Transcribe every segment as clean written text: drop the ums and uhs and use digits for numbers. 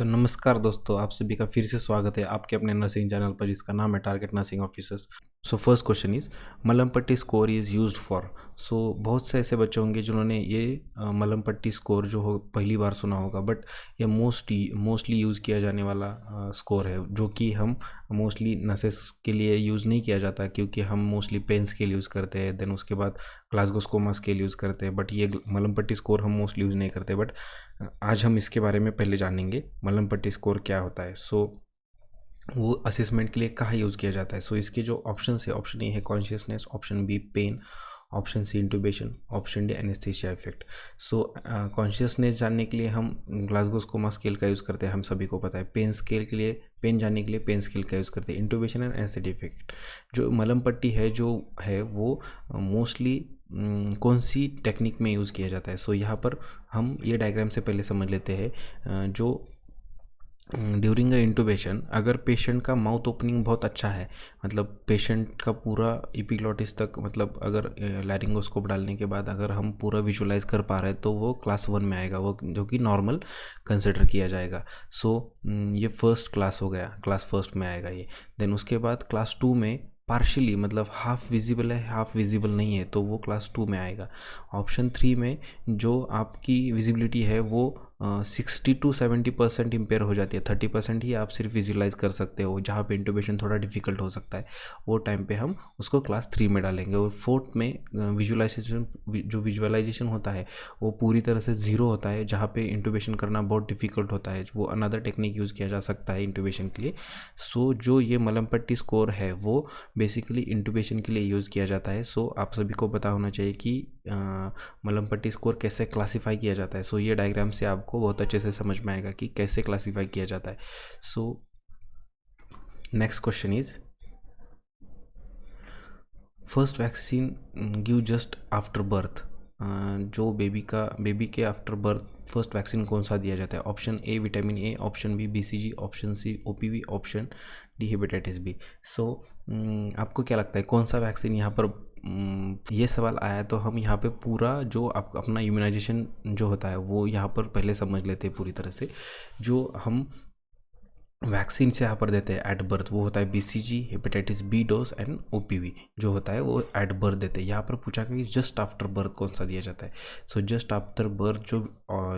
नमस्कार दोस्तों, आप सभी का फिर से स्वागत है आपके अपने नर्सिंग चैनल पर जिसका नाम है target nursing officers. First question is मलम पट्टी स्कोर इज़ यूज्ड फॉर। बहुत से ऐसे बच्चे होंगे जिन्होंने ये मलम पट्टी स्कोर जो हो पहली बार सुना होगा, बट ये मोस्टली यूज़ किया जाने वाला स्कोर है, जो कि हम मोस्टली नसेस के लिए यूज़ नहीं किया जाता, क्योंकि हम मोस्टली पेन स्केल यूज़ करते हैं, देन उसके बाद ग्लासगो स्कोमा स्केल यूज़ करते हैं, बट ये मलम पट्टी स्कोर हम मोस्टली यूज़ नहीं करते। बट आज हम इसके बारे में पहले जानेंगे मलम पट्टी स्कोर क्या होता है। वो असेसमेंट के लिए कहाँ यूज़ किया जाता है। इसके जो ऑप्शन है, ऑप्शन ए है consciousness, option B pain, option C intubation, option D anaesthesia effect. Consciousness जानने के लिए हम ग्लासगो स्कोमा स्केल का यूज़ करते हैं, हम सभी को पता है। पेन स्केल के लिए, पेन जानने के लिए पेन स्केल का यूज़ करते हैं। इंटूबेशन एंड एनेस्थीसिया इफेक्ट, जो मलम पट्टी है जो है वो मोस्टली कौन सी टेक्निक में यूज़ किया जाता है। यहाँ पर हम ये डायग्राम से पहले समझ लेते हैं। जो ड्यूरिंग अ इंटूबेशन, अगर पेशेंट का माउथ ओपनिंग बहुत अच्छा है, मतलब पेशेंट का पूरा एपिग्लॉटिस तक, मतलब अगर लैरिंगोस्कोप डालने के बाद अगर हम पूरा विजुलाइज कर पा रहे हैं, तो वो क्लास 1 में आएगा, वो जो कि नॉर्मल कंसिडर किया जाएगा। ये फर्स्ट क्लास हो गया, क्लास फर्स्ट में आएगा ये। देन उसके बाद क्लास 2 में पार्शियली, मतलब हाफ विजिबल है हाफ विजिबल नहीं है, तो वो क्लास 2 में आएगा। ऑप्शन 3 में जो आपकी विजिबिलिटी है वो 60 to 70% इम्पेयर हो जाती है। 30% ही आप सिर्फ विजुलाइज कर सकते हो, जहाँ पे इंटूबेशन थोड़ा डिफिकल्ट हो सकता है, वो टाइम पे हम उसको क्लास 3 में डालेंगे। और फोर्थ में विजुअलाइजेशन होता है वो पूरी तरह से ज़ीरो होता है, जहाँ पे इंटूबेशन करना बहुत डिफिकल्ट होता है, वो अनदर टेक्निक यूज़ किया जा सकता है इंटूबेशन के लिए। जो ये मलम पट्टी स्कोर है वो बेसिकली इंटूबेशन के लिए यूज़ किया जाता है। आप सभी को पता होना चाहिए कि मलम पट्टी स्कोर कैसे क्लासीफाई किया जाता है। ये डायग्राम से आपको बहुत अच्छे से समझ में आएगा कि कैसे क्लासीफाई किया जाता है। Next question is, first vaccine give just after birth. जो बेबी के आफ्टर बर्थ फर्स्ट वैक्सीन कौन सा दिया जाता है। Option A vitamin A, option B BCG, option C OPV, option D hepatitis B. आपको क्या लगता है कौन सा वैक्सीन यहाँ पर, ये सवाल आया तो हम यहाँ पे पूरा जो अपना इम्यूनाइजेशन जो होता है वो यहाँ पर पहले समझ लेते हैं पूरी तरह से। जो हम वैक्सीन से यहाँ पर देते हैं एट बर्थ, वो होता है BCG, hepatitis B dose and OPV जो होता है वो एट बर्थ देते हैं। यहाँ पर पूछा कि जस्ट आफ्टर बर्थ कौन सा दिया जाता है। जस्ट आफ्टर बर्थ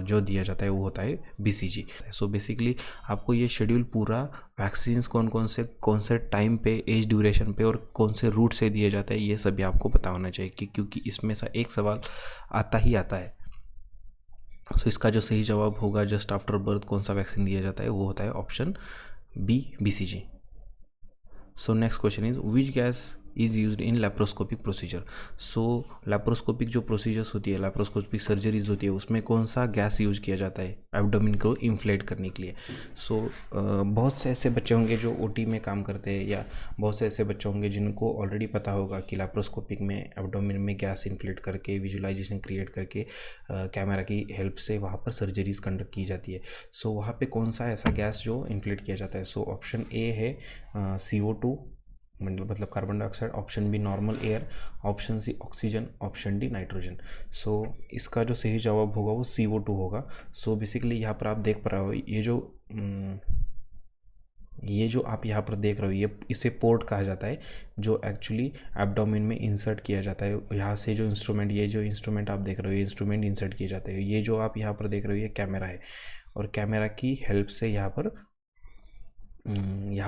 जो दिया जाता है वो होता है बीसीजी। बेसिकली आपको ये शेड्यूल पूरा वैक्सीन्स कौन से टाइम पे, एज ड्यूरेशन पे और कौन से रूट से दिए जाते हैं, ये सभी आपको पता होना चाहिए, क्योंकि इसमें से एक सवाल आता ही आता है। इसका जो सही जवाब होगा जस्ट आफ्टर बर्थ कौन सा वैक्सीन दिया जाता है, वो होता है option B BCG. Next question is, which gas is used in laparoscopic procedure. Laparoscopic जो प्रोसीजर्स होती है, लैप्रोस्कोपिक सर्जरीज होती है, उसमें कौन सा गैस यूज किया जाता है एब्डोमेन को इन्फ्लेट करने के लिए। बहुत से ऐसे बच्चे होंगे जो ओटी में काम करते हैं, या बहुत से ऐसे बच्चे होंगे जिनको ऑलरेडी पता होगा कि लैप्रोस्कोपिक में एब्डोमेन में गैस इन्फ्लेट करके, विजुअलाइजेशन क्रिएट करके, कैमरा की हेल्प से वहाँ पर सर्जरीज कंडक्ट की जाती है। वहाँ पे कौन सा ऐसा गैस जो इन्फ्लेट किया जाता है। ऑप्शन ए है CO2, मतलब carbon dioxide, option B normal air, option C oxygen, option D nitrogen. इसका जो सही जवाब होगा वो CO2 होगा। बेसिकली यहाँ पर आप देख पा रहे हो, ये जो आप यहाँ पर देख रहे हो, ये इसे पोर्ट कहा जाता है, जो एक्चुअली एब्डोमेन में इंसर्ट किया जाता है। यहाँ से जो इंस्ट्रूमेंट आप देख रहे हो, ये इंस्ट्रूमेंट इंसर्ट किए जाते हैं। ये जो आप यहाँ पर देख रहे हो ये कैमरा है, और कैमरा की हेल्प से यहाँ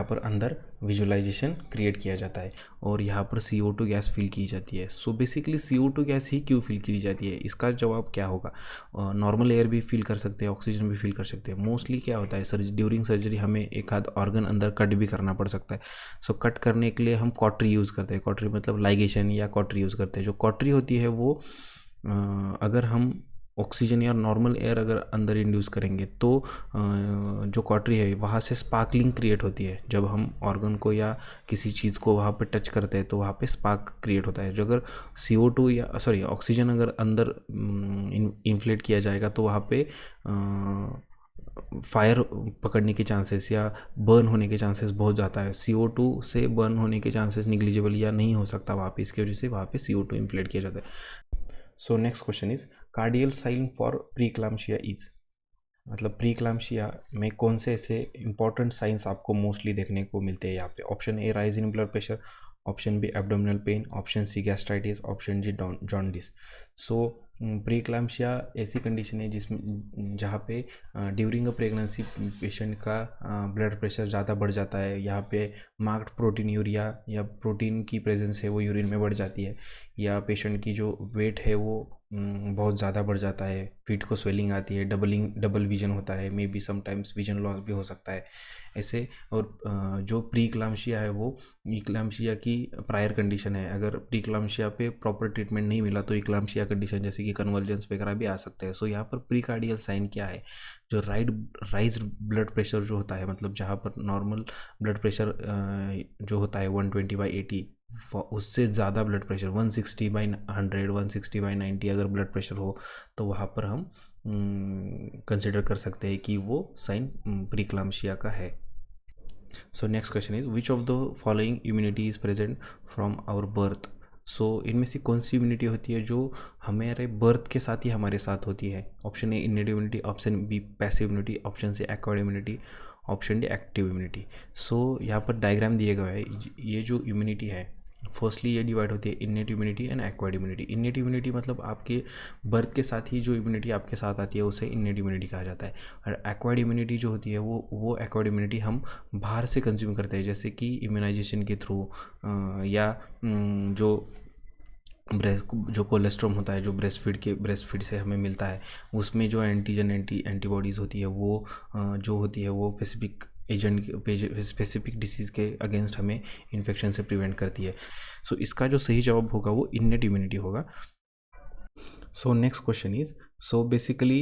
पर अंदर विजुअलाइजेशन क्रिएट किया जाता है, और यहाँ पर CO2 गैस फिल की जाती है। बेसिकली CO2 गैस ही क्यों फिल की जाती है, इसका जवाब क्या होगा। नॉर्मल एयर भी फिल कर सकते हैं, ऑक्सीजन भी फिल कर सकते हैं। मोस्टली क्या होता है, ड्यूरिंग सर्जरी हमें एक आध ऑर्गन अंदर कट भी करना पड़ सकता है। कट करने के लिए हम कॉटरी यूज़ करते हैं। कॉटरी मतलब लाइगेशन या कॉटरी यूज़ करते हैं। जो कॉटरी होती है वो अगर हम ऑक्सीजन या नॉर्मल एयर अगर अंदर इंड्यूस करेंगे, तो जो कॉटरी है वहाँ से स्पार्कलिंग क्रिएट होती है। जब हम ऑर्गन को या किसी चीज़ को वहाँ पे टच करते हैं तो वहाँ पे स्पार्क क्रिएट होता है। जो अगर CO2 या ऑक्सीजन अगर अंदर इन्फ्लेट किया जाएगा, तो वहाँ पे फायर पकड़ने के चांसेस या बर्न होने के चांसेस बहुत ज़्यादा है। CO2 से बर्न होने के चांसेस निग्लिजिबल या नहीं हो सकता वहाँ पे, इसकी वजह से वहाँ पे CO2 इन्फ्लेट किया जाता है। Next question is, cardinal sign for preeclampsia is. मतलब प्री क्लैम्सिया में कौन से ऐसे इंपॉर्टेंट साइंस आपको मोस्टली देखने को मिलते हैं यहाँ पे? Option A rise in blood pressure, option B abdominal pain, option C gastritis, option G jaundice. So pre eclampsia ऐसी कंडीशन है जिसमें जहाँ पे ड्यूरिंग अ प्रेगनेंसी पेशेंट का ब्लड प्रेशर ज़्यादा बढ़ जाता है। यहाँ पे मार्क्ड प्रोटीन यूरिया या प्रोटीन की प्रेजेंस है वो यूरिन में बढ़ जाती है, या पेशेंट की जो वेट है वो बहुत ज़्यादा बढ़ जाता है, फीट को स्वेलिंग आती है, डबल विजन होता है, may be sometimes vision loss भी हो सकता है ऐसे। और जो प्री क्लैम्सिया है वो इक्लाम्सिया की प्रायर कंडीशन है। अगर प्री क्लैम्सिया पे प्रॉपर ट्रीटमेंट नहीं मिला तो इक्लाम्सिया कंडीशन जैसे कि कन्वर्जेंस वगैरह भी आ सकते हैं। सो यहाँ पर प्री कार्डियल साइन क्या है? जो राइज ब्लड प्रेशर जो होता है, मतलब जहाँ पर नॉर्मल ब्लड प्रेशर जो होता है 120/80, उससे ज़्यादा ब्लड प्रेशर 160/100, 160/90 अगर ब्लड प्रेशर हो तो वहाँ पर हम कंसिडर कर सकते हैं कि वो साइन प्रीक्लाम्सिया का है। So next question is which of the following immunity is present from our birth? So इनमें से कौन सी इम्यूनिटी होती है जो हमारे बर्थ के साथ ही हमारे साथ होती है? Option A innate immunity, option B passive immunity, option C acquired immunity, option D active immunity. So यहाँ पर डायग्राम दिए गए है। ये जो इम्यूनिटी है फर्स्टली ये डिवाइड होती है innate immunity and acquired immunity. Innate immunity मतलब आपके बर्थ के साथ ही जो इम्यूनिटी आपके साथ आती है उसे इनेट इम्यूनिटी कहा जाता है। और एक्वायर्ड इम्यूनिटी जो होती है वो एक्वायर्ड इम्यूनिटी हम बाहर से कंज्यूम करते हैं, जैसे कि इम्यूनाइजेशन के थ्रू, या जो जो कोलेस्ट्रॉम होता है जो ब्रेस्ट फीड से हमें मिलता है, उसमें जो एंटीबॉडीज़ होती है वो जो होती है वो स्पेसिफिक डिसीज़ के अगेंस्ट हमें इन्फेक्शन से प्रिवेंट करती है। सो इसका जो सही जवाब होगा वो इनेट इम्यूनिटी होगा। सो next question is, so basically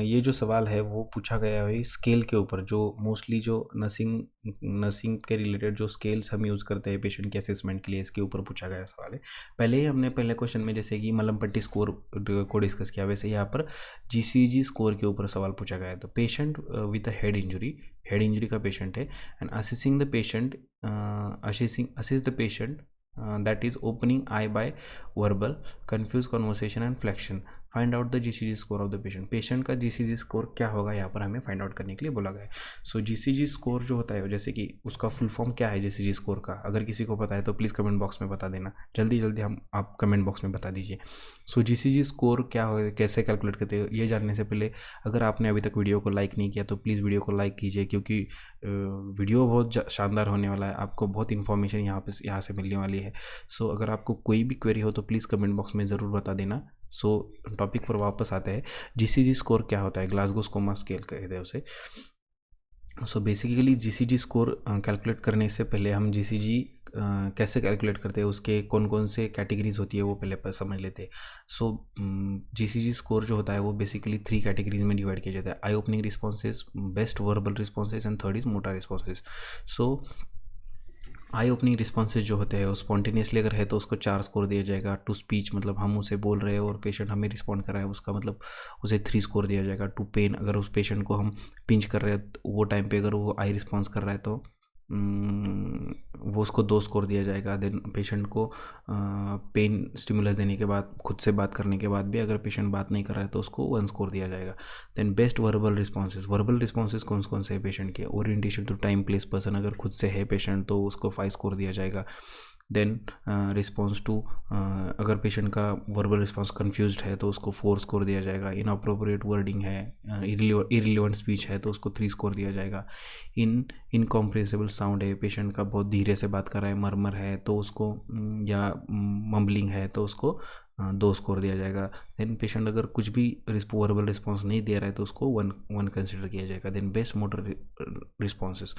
ये जो सवाल है वो पूछा गया है स्केल के ऊपर, जो मोस्टली जो नर्सिंग के रिलेटेड जो स्केल्स हम यूज़ करते हैं पेशेंट के असेसमेंट के लिए, इसके ऊपर पूछा गया सवाल है। पहले ही हमने पहले क्वेश्चन में जैसे कि मलम पट्टी स्कोर को डिस्कस किया, वैसे यहाँ पर GCG स्कोर के ऊपर सवाल पूछा गया है। तो patient with a head injury का पेशेंट है, and assessing the patient assess the patient that is opening eye by verbal, confused conversation and flexion. Find out the GCG score of the patient का GCG score क्या होगा यहाँ पर हमें find out करने के लिए बोला गया है। सो GCG स्कोर जो होता है, जैसे कि उसका फुल फॉर्म क्या है GCG स्कोर का, अगर किसी को पता है तो प्लीज़ कमेंट बॉक्स में बता देना, जल्दी जल्दी आप कमेंट बॉक्स में बता दीजिए। सो GCG स्कोर क्या हो, कैसे कैलकुलेट करते हो, ये जानने से पहले अगर आपने अभी तक वीडियो को लाइक नहीं किया तो प्लीज़ वीडियो को लाइक कीजिए, क्योंकि वीडियो बहुत शानदार होने वाला है, आपको बहुत इन्फॉर्मेशन यहाँ से मिलने वाली है। सो अगर आपको कोई भी क्वेरी हो तो प्लीज़ कमेंट बॉक्स में ज़रूर बता देना। सो टॉपिक पर वापस आते हैं। GCG स्कोर क्या होता है? ग्लासगो स्कोमा स्केल कहते हैं उसे। So basically GCG score calculate करने से पहले हम GCG कैसे कैलकुलेट करते हैं, उसके कौन कौन से कैटेगरीज होती है वो पहले समझ लेते हैं। सो GCG स्कोर जो होता है वो बेसिकली 3 कैटेगरीज में डिवाइड किया जाता है: eye opening responses, best verbal responses and third is motor responses. So eye opening responses जो होते हैं वो स्पॉन्टेनियसली अगर है तो उसको 4 स्कोर दिया जाएगा। टू स्पीच मतलब हम उसे बोल रहे हैं और पेशेंट हमें रिस्पॉन्ड कर रहा है, उसका मतलब उसे 3 स्कोर दिया जाएगा। टू पेन अगर उस पेशेंट को हम पिंच कर रहे हैं तो वो टाइम पे अगर वो आई रिस्पॉन्स कर रहा है तो वो उसको 2 स्कोर दिया जाएगा। देन पेशेंट को पेन स्टिमुलस देने के बाद, खुद से बात करने के बाद भी अगर पेशेंट बात नहीं कर रहा है तो उसको 1 स्कोर दिया जाएगा। देन बेस्ट वर्बल रिस्पॉन्सेज कौन से है पेशेंट के? Orientation to time place person, अगर खुद से है पेशेंट तो उसको 5 स्कोर दिया जाएगा। देन रिस्पॉन्स टू, अगर पेशेंट का वर्बल रिस्पॉन्स कन्फ्यूज्ड है तो उसको 4 स्कोर दिया जाएगा। इनअप्रोप्रिएट वर्डिंग है, इररिलेवेंट स्पीच है तो उसको 3 स्कोर दिया जाएगा। इनकॉम्प्रेहेंसिबल साउंड है, पेशेंट का बहुत धीरे से बात कर रहा है, मरमर है तो उसको, या मम्बलिंग है तो उसको 2 स्कोर दिया जाएगा। देन पेशेंट अगर कुछ भी वर्बल रिस्पॉन्स नहीं दे रहा है तो उसको 1 कंसिडर किया जाएगा। Then best motor responses,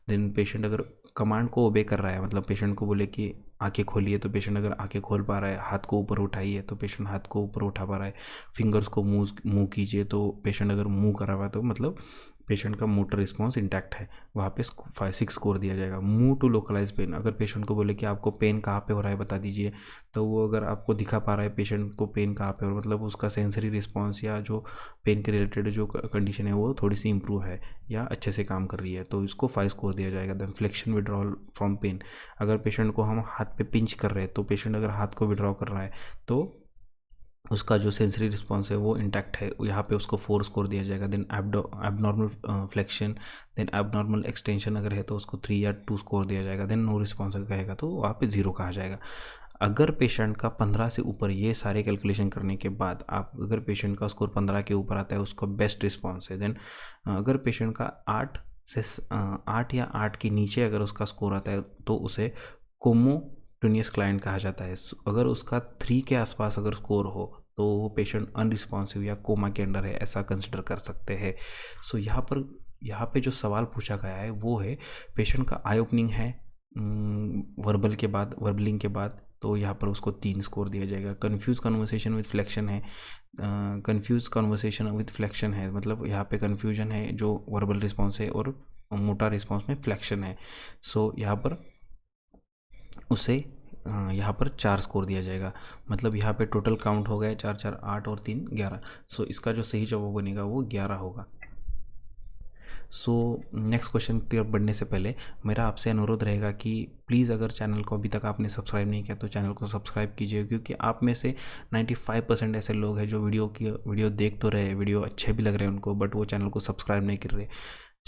then patient अगर कमांड को ओबे कर रहा है, मतलब पेशेंट को बोले कि आंखें खोलिए तो पेशेंट अगर आंखें खोल पा रहा है, हाथ को ऊपर उठाइए तो पेशेंट हाथ को ऊपर उठा पा रहा है, फिंगर्स को मूव कीजिए तो पेशेंट अगर मूव कर रहा है तो मतलब पेशेंट का मोटर रिस्पॉन्स इंटैक्ट है, वहाँ पे 6 स्कोर दिया जाएगा। मूव टू लोकलाइज पेन, अगर पेशेंट को बोले कि आपको पेन कहाँ पे हो रहा है बता दीजिए, तो वो अगर आपको दिखा पा रहा है पेशेंट को पेन कहाँ पे हो रहा है, मतलब उसका सेंसरी रिस्पॉन्स या जो पेन के रिलेटेड जो कंडीशन है वो थोड़ी सी इंप्रूव है या अच्छे से काम कर रही है तो इसको 5 स्कोर दिया जाएगा। Then flexion withdrawal from pain, अगर पेशेंट को हम हाथ पे पिंच कर रहे हैं तो पेशेंट अगर हाथ को विड्रॉ कर रहा है तो उसका जो सेंसरी रिस्पॉन्स है वो इंटैक्ट है, यहाँ पे उसको 4 स्कोर दिया जाएगा। Then abnormal flexion, then abnormal extension अगर है तो उसको 3 या 2 स्कोर दिया जाएगा। देन नो रिस्पॉन्स अगर कहेगा तो वहाँ पे 0 कहा जाएगा। अगर पेशेंट का 15 से ऊपर, ये सारे कैलकुलेशन करने के बाद आप अगर पेशेंट का स्कोर 15 के ऊपर आता है उसका बेस्ट रिस्पॉन्स है। देन अगर पेशेंट का 8 या 8 के नीचे अगर उसका स्कोर आता है तो उसे कोमोटोनियस क्लाइंट कहा जाता है। अगर उसका 3 के आसपास अगर स्कोर हो तो वो पेशेंट अनरिस्पॉन्सिव या कोमा के अंडर है, ऐसा कंसिडर कर सकते हैं। सो यहाँ पे जो सवाल पूछा गया है वो है, पेशेंट का आई ओपनिंग है वर्बलिंग के बाद, तो यहाँ पर उसको 3 स्कोर दिया जाएगा। कन्फ्यूज कन्वर्सेशन विथ फ्लेक्शन है, मतलब यहाँ पे कन्फ्यूजन है जो वर्बल रिस्पॉन्स है, और मोटा रिस्पॉन्स में फ्लेक्शन है। सो यहाँ पर उसे यहाँ पर 4 स्कोर दिया जाएगा। मतलब यहाँ पे टोटल काउंट हो गए 4 4 8 और 3 11। सो इसका जो सही जवाब बनेगा वो 11 होगा। सो नेक्स्ट क्वेश्चन की तरफ बढ़ने से पहले मेरा आपसे अनुरोध रहेगा कि प्लीज़ अगर चैनल को अभी तक आपने सब्सक्राइब नहीं किया तो चैनल को सब्सक्राइब कीजिए, क्योंकि आप में से 95% ऐसे लोग हैं जो वीडियो देख तो रहे, वीडियो अच्छे भी लग रहे हैं उनको, बट वो चैनल को सब्सक्राइब नहीं कर रहे।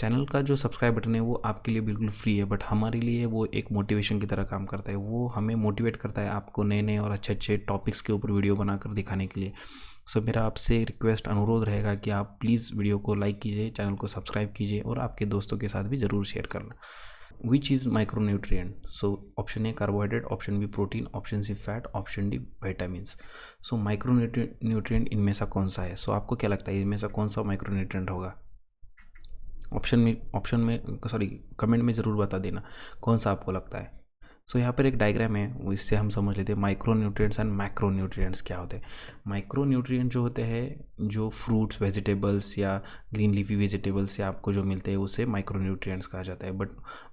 चैनल का जो सब्सक्राइब बटन है वो आपके लिए बिल्कुल फ्री है, बट हमारे लिए वो एक मोटिवेशन की तरह काम करता है। वो हमें मोटिवेट करता है आपको नए नए और अच्छे अच्छे टॉपिक्स के ऊपर वीडियो बनाकर दिखाने के लिए। सो मेरा आपसे रिक्वेस्ट अनुरोध रहेगा कि आप प्लीज़ वीडियो को लाइक कीजिए, चैनल को सब्सक्राइब कीजिए और आपके दोस्तों के साथ भी ज़रूर शेयर करना। Which is micronutrient? So option A carbohydrate, option B protein, option C fat, option D vitamins. So micronutrient इनमें से कौन सा है? सो आपको क्या लगता है इनमें से कौन सा माइक्रोन्यूट्रिएंट होगा? कमेंट में ज़रूर बता देना कौन सा आपको लगता है। सो यहाँ पर एक डायग्राम है, वो इससे हम समझ लेते हैं micro nutrients and macro nutrients क्या होते हैं। माइक्रो न्यूट्रिएंट जो होते हैं जो फ्रूट्स, वेजिटेबल्स या ग्रीन लीफी वेजिटेबल्स से आपको जो मिलते हैं उसे माइक्रो न्यूट्रिएंट्स कहा जाता है। बट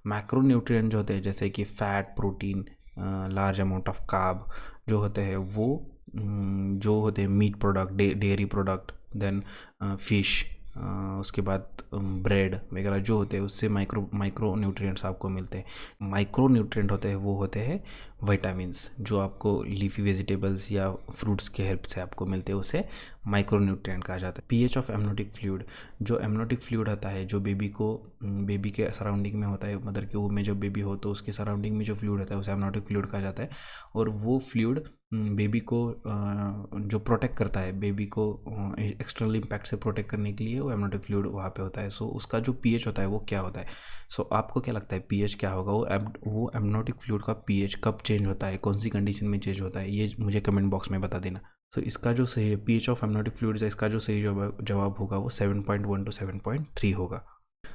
मैक्रो न्यूट्रिएंट जो होते हैं जैसे कि fat, protein, large amount of carb जो होते हैं वो जो होते हैं meat product, dairy product, then fish, उसके बाद ब्रेड वगैरह जो होते हैं उससे माइक्रो न्यूट्रिएंट्स आपको मिलते हैं। माइक्रो न्यूट्रिएंट होते हैं वो होते हैं विटामिन्स, जो आपको लीफी वेजिटेबल्स या फ्रूट्स के हेल्प से आपको मिलते हैं, उसे माइक्रो न्यूट्रिएंट कहा जाता है। पीएच ऑफ एमनोटिक फ्लूइड, जो एमनोटिक फ्लूइड होता है जो बेबी के सराउंडिंग में होता है, मदर के वूम में जब बेबी हो तो उसके सराउंडिंग में जो फ्लूइड होता है उसे एमनोटिक फ्लूइड कहा जाता है। और वो फ्लूइड बेबी को जो प्रोटेक्ट करता है, बेबी को एक्सटर्नल इम्पैक्ट से प्रोटेक्ट करने के लिए वो एमनोटिक फ्लूइड वहाँ पे होता है। सो उसका जो पीएच होता है वो क्या होता है? सो आपको क्या लगता है पीएच क्या होगा? वो एमनोटिक फ्लूइड का पीएच कब चेंज होता है, कौन सी कंडीशन में चेंज होता है, ये मुझे कमेंट बॉक्स में बता देना। सो इसका जो सही है पीएच ऑफ एमनोटिक फ्लूइड, इसका जो सही जवाब होगा वो 7.1 to 7.3 होगा।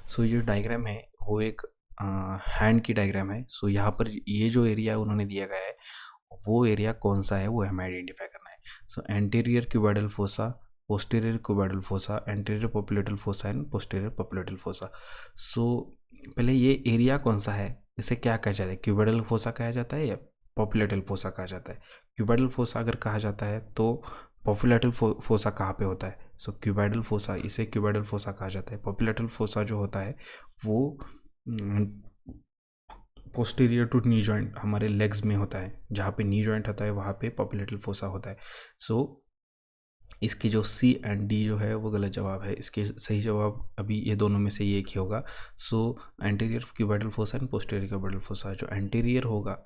सो ये डायग्राम है वो एक हैंड की डायग्राम है। सो यहाँ पर ये जो एरिया उन्होंने दिया गया है वो एरिया कौन सा है वो हमें आइडेंटिफाई करना है। So anterior cubital fossa, posterior cubital fossa, anterior popliteal fossa and posterior popliteal fossa. So पहले ये एरिया कौन सा है, इसे क्या कहा जाता है? क्यूबोइडल फोसा कहा जाता है या पोप्युलेटल फोसा कहा जाता है? क्यूबोइडल फोसा अगर कहा जाता है तो पोप्युलेटल फोसा कहाँ पे होता है? सो क्यूबोइडल फोसा, इसे क्यूबोइडल फोसा कहा जाता है। पोप्युलेटल फोसा जो होता है वो पोस्टीरियर टू नी जॉइंट, हमारे लेग्स में होता है, जहाँ पे नी जॉइंट होता है वहाँ पे पोप्युलेटल फोसा होता है। सो इसकी जो सी एंड डी जो है वो गलत जवाब है। इसके सही जवाब अभी ये दोनों में से ये एक ही होगा। सो anterior cubital fossa and posterior cubital fossa, जो एंटीरियर होगा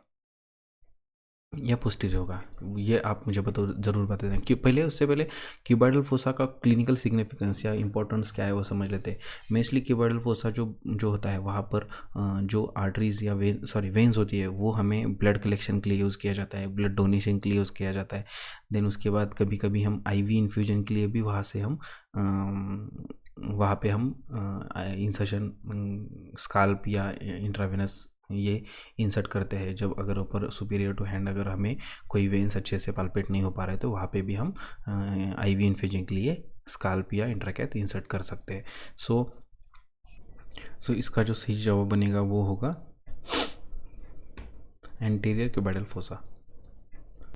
या पोस्टीरियर होगा ये आप मुझे ज़रूर बता दें। उससे पहले क्यूबोइडल फोसा का क्लिनिकल सिग्निफिकेंस या इंपॉर्टेंस क्या है वो समझ लेते हैं। मेनली क्यूबोइडल फोसा जो होता है वहाँ पर जो आर्टरीज या वेन्स होती है वो हमें ब्लड कलेक्शन के लिए यूज़ किया जाता है, ब्लड डोनेशन के लिए यूज़ किया जाता है। देन उसके बाद कभी कभी हम आईवी इन्फ्यूजन के लिए भी वहाँ पे हम इंसर्शन स्काल्प या इंट्रावेनस ये इंसर्ट करते हैं। जब अगर ऊपर सुपीरियर टू हैंड अगर हमें कोई वेन्स अच्छे से पाल्पेट नहीं हो पा रहे तो वहाँ पे भी हम आईवी इन्फ्यूजन के लिए स्काल्प या इंट्राकैथ इंसर्ट कर सकते हैं। सो इसका जो सही जवाब बनेगा वो होगा एंटीरियर क्यूबोइडल फोसा।